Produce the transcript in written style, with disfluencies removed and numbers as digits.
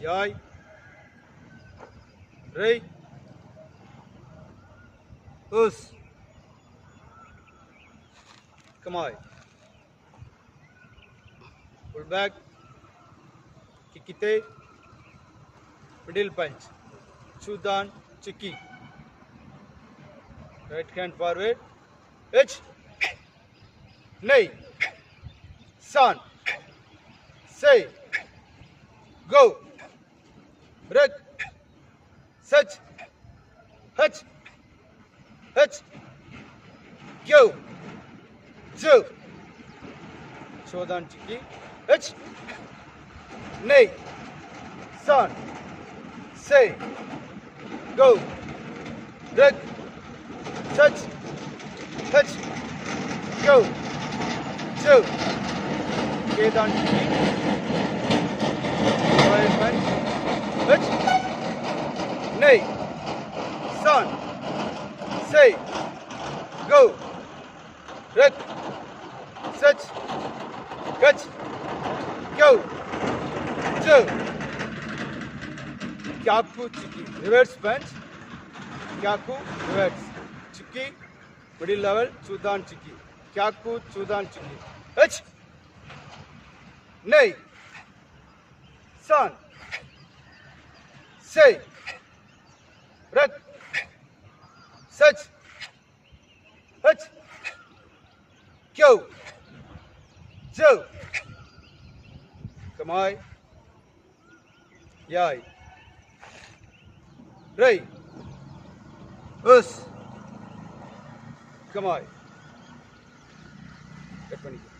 Yai. Rei. Us. Kamai. Pull back. Kikite. Middle punch. Chudan. Chiki. Right hand forward. H. Nay. San. Say. Go. Rek. Such. Hutch. Hutch. Go. Zo. Chodan Chiki. H. Nay. San. Say. Go. Rek. Such. Hutch. Go. Zo. Kedan Chiki. Royal punch. Hutch. Nay. San. Say. Go. Rek. Such. Hutch. Go. Zo. Kyaku Chiki. Reverse punch. Kyaku. Reverse. Chiki. Middle level. Chudan Chiki. Kyaku. Chudan Chiki. H. Nay. San. Say. Rek. Such. Hutch. Go. Zo. Kamai. Yai. Rei. Us. Kamai. Cut பண்ணிக்க